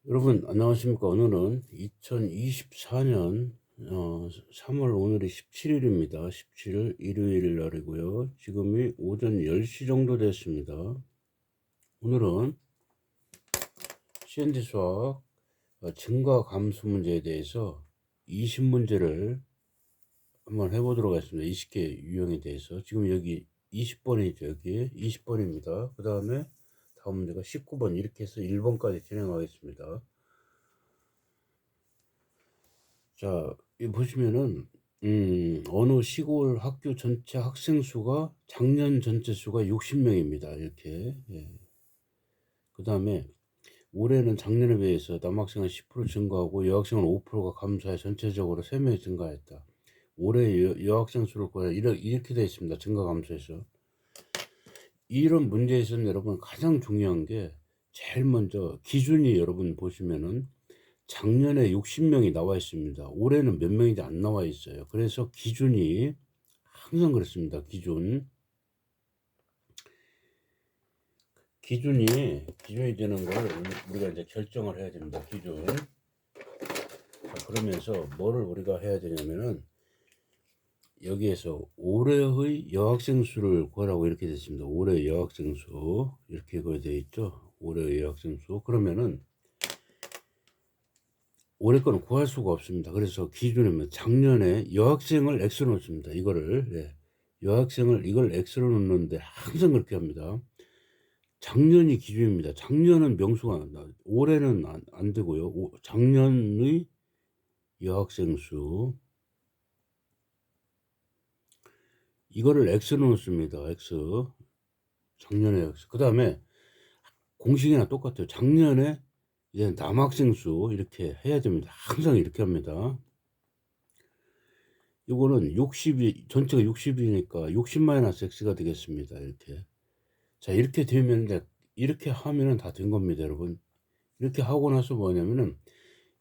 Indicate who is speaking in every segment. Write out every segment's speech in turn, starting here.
Speaker 1: 여러분 안녕하십니까. 오늘은 2024년 3월 오늘이 17일입니다. 17일 일요일 날이고요. 지금이 오전 10시 정도 됐습니다. 오늘은 CND 수학 증가 감수 문제에 대해서 20문제를 한번 해보도록 하겠습니다. 20개 유형에 대해서. 지금 여기 20번이죠. 여기 20번입니다. 그 다음에 다음 문제가 19번 이렇게 해서 1번까지 진행하겠습니다. 자, 이 보시면은 어느 시골 학교 전체 학생 수가 작년 전체 수가 60명입니다. 이렇게. 예. 그다음에 올해는 작년에 비해서 남학생은 10% 증가하고 여학생은 5%가 감소해 전체적으로 3명이 증가했다. 올해 여학생 수를 구하라. 이렇게 되어 있습니다. 증가 감소해서. 이런 문제에서는 여러분 가장 중요한 게 제일 먼저 기준이 여러분 보시면은 작년에 60명이 나와 있습니다. 올해는 몇 명인지 안 나와 있어요. 그래서 기준이 항상 그렇습니다. 기준이 되는 걸 우리가 이제 결정을 해야 됩니다. 기준. 자, 그러면서 뭐를 우리가 해야 되냐면은 여기에서 올해의 여학생 수를 구하라고 이렇게 됐습니다. 올해 여학생 수 이렇게 되어 있죠. 올해 여학생 수. 그러면은 올해 거는 구할 수가 없습니다. 그래서 기준이면 작년에 여학생을 X로 놓습니다. 이거를. 예. 여학생을 이걸 X로 놓는데 항상 그렇게 합니다. 작년이 기준입니다. 작년은 명수가 안 나. 올해는 안 되고요. 작년의 여학생 수 이거를 X로 놓습니다. X. 작년에 X. 그 다음에 공식이나 똑같아요. 작년에 이제 남학생 수 이렇게 해야 됩니다. 항상 이렇게 합니다. 이거는 60이 전체가 60이니까 60-x가 되겠습니다. 이렇게. 자, 이렇게 되면 이제 이렇게 하면은 다 된 겁니다, 여러분. 이렇게 하고 나서 뭐냐면은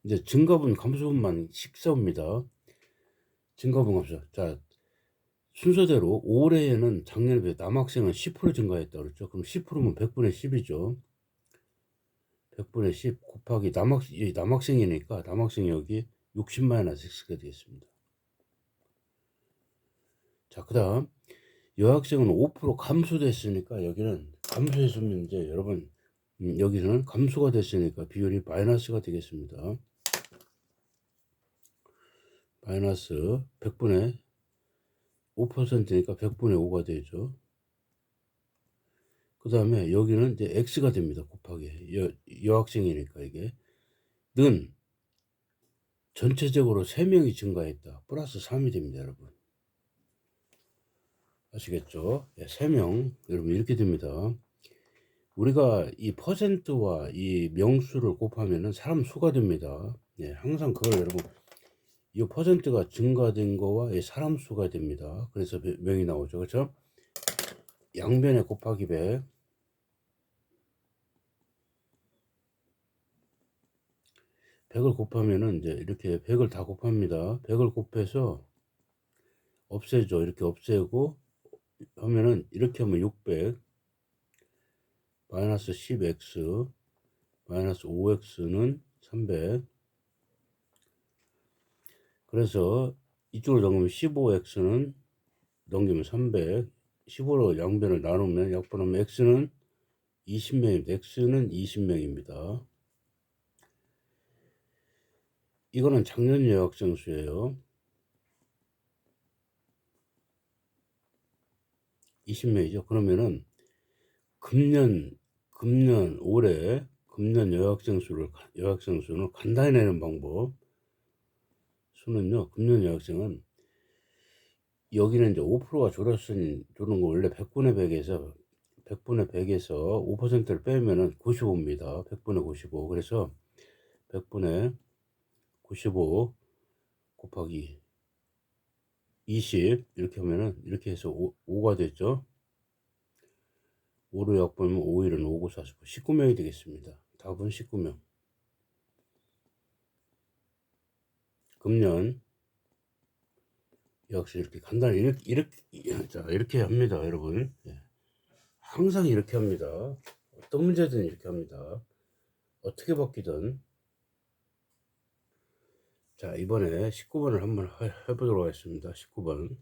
Speaker 1: 이제 증가분 감소분만 식사입니다. 증가분 감소. 자, 순서대로 올해에는 작년에 비해 남학생은 10% 증가했다 그랬죠. 그럼 10%면 100분의 10이죠. 100분의 10 곱하기 남학생이니까 남학생이 여기 60-x가 되겠습니다. 자, 그 다음 여학생은 5% 감소됐으니까 여기는 감소했으면 이제 여러분 여기서는 감소가 됐으니까 비율이 마이너스가 되겠습니다. 마이너스 100분의 5%니까 100분의 5가 되죠. 그 다음에 여기는 이제 x가 됩니다. 곱하기 여학생이니까 이게 는 전체적으로 3명이 증가했다. 플러스 3이 됩니다. 여러분 아시겠죠? 예, 3명 여러분 이렇게 됩니다. 우리가 이 퍼센트와 이 명수를 곱하면은 사람 수가 됩니다. 예, 항상 그걸 여러분 이 퍼센트가 증가된 거와 이 사람 수가 됩니다. 그래서 명이 나오죠. 그렇죠? 양변에 곱하기 100 100을 곱하면은 이제 이렇게 100을 다 곱합니다. 100을 곱해서 없애죠. 이렇게 없애고 하면은 이렇게 하면 600 마이너스 10x 마이너스 5x는 300 그래서 이쪽으로 넘기면 15x는 넘기면 300 15로 양변을 나누면 약분하면 x는 20명입니다. x는 20명입니다. 이거는 작년 여학생 수예요. 20명이죠. 그러면은 올해 금년 여학생 수는 간단히 내는 방법 수는요. 금년 여학생은 여기는 이제 5%가 줄었으니 줄은 거 원래 100분의 100에서 5%를 빼면은 95입니다. 100분의 95. 그래서 100분의 95 곱하기 20 이렇게 하면은 이렇게 해서 5가 됐죠. 5로 약분하면 5일은 5, 9, 49 19명이 되겠습니다. 답은 19명. 금년 역시 이렇게 간단히 이렇게 합니다, 여러분. 예. 항상 이렇게 합니다. 어떤 문제든 이렇게 합니다. 어떻게 바뀌든 자, 이번에 19번을 한번 해보도록 하겠습니다. 19번.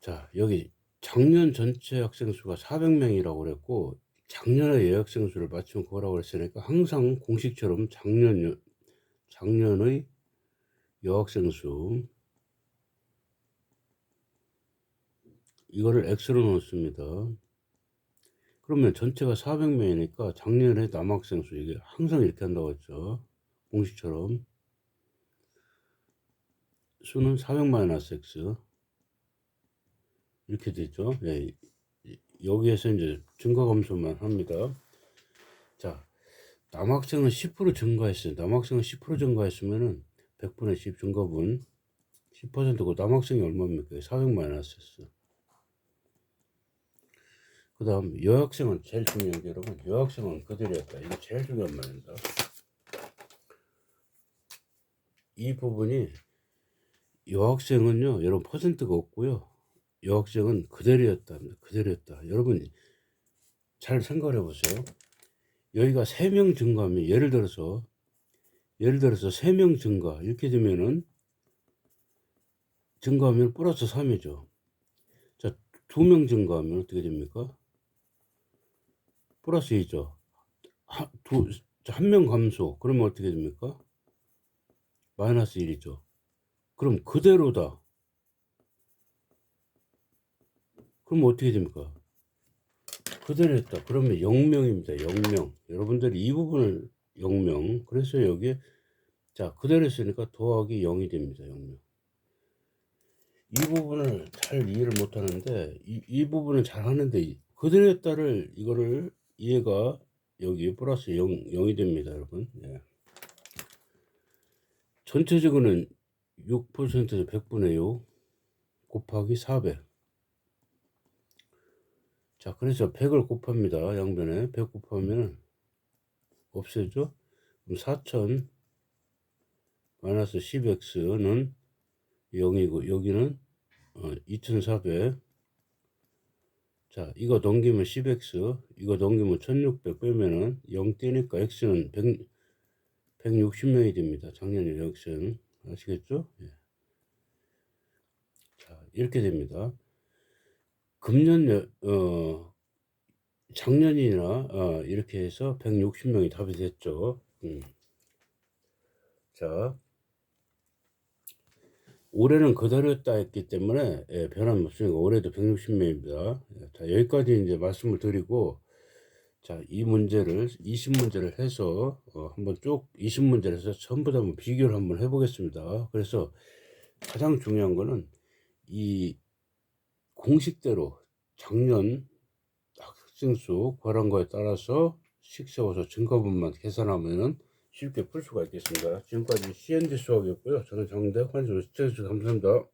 Speaker 1: 자, 여기 작년 전체 학생 수가 400명이라고 그랬고, 작년의 여학생 수를 맞추면 그거라고 그랬으니까 항상 공식처럼 작년의 여학생 수, 이거를 X로 넣습니다. 그러면 전체가 400명이니까 작년에 남학생 수, 이게 항상 이렇게 한다고 했죠. 공식처럼. 수는 400-X. 이렇게 되죠. 예. 여기에서 이제 증가 감소만 합니다. 자, 남학생은 10% 증가했어요. 남학생은 10% 증가했으면은 100분의 10 증가분 10%고 남학생이 얼마입니까? 400-X. 그 다음 여학생은 제일 중요한 게 여러분, 여학생은 그들이었다. 이게 제일 중요한 말입니다. 이 부분이 여학생은요, 여러분 퍼센트가 없고요. 여학생은 그대로였다. 그대로였다. 여러분 잘 생각해 보세요. 여기가 3명 증가하면 예를 들어서 3명 증가 이렇게 되면은 증가하면 플러스 3이죠. 자, 2명 증가하면 어떻게 됩니까? 플러스 2죠. 한 명 감소 그러면 어떻게 됩니까? 마이너스 1이죠. 그럼 그대로다. 그럼 어떻게 됩니까? 그대로 했다. 그러면 0명입니다. 0명. 여러분들이 이 부분을 0명. 그래서 여기 자 그대로 했으니까 더하기 0이 됩니다. 0명. 이 부분을 잘 이해를 못 하는데 이 부분은 잘 하는데 그대로 했다를 이거를 이해가 여기 플러스 0이 됩니다. 여러분. 예. 전체적으로는 6%에서 100분의 6 곱하기 400. 자, 그래서 100을 곱합니다. 양변에 100 곱하면 없애죠. 그럼 4000 마이너스 10x는 0이고 여기는 2400. 자, 이거 넘기면 10x, 이거 넘기면 1600 빼면은 0 떼니까 x는 160명이 됩니다. 작년에 여학생 아시겠죠? 예. 자, 이렇게 됩니다. 금년 작년이나 이렇게 해서 160명이 답이 됐죠. 자, 올해는 그대로였다 했기 때문에 변함이 없으니까 올해도 160명입니다. 자, 여기까지 이제 말씀을 드리고, 자, 이 문제를 20문제를 해서 한번 쭉 20문제를 해서 전부 다 한번 비교를 한번 해보겠습니다. 그래서 가장 중요한 거는 이 공식대로 작년 학생 수 구하는 거에 따라서 식세워서 증가분만 계산하면은 쉽게 풀 수가 있겠습니다. 지금까지 CND 수학이었고요. 저는 정대 환수 시청해주셔서 감사합니다.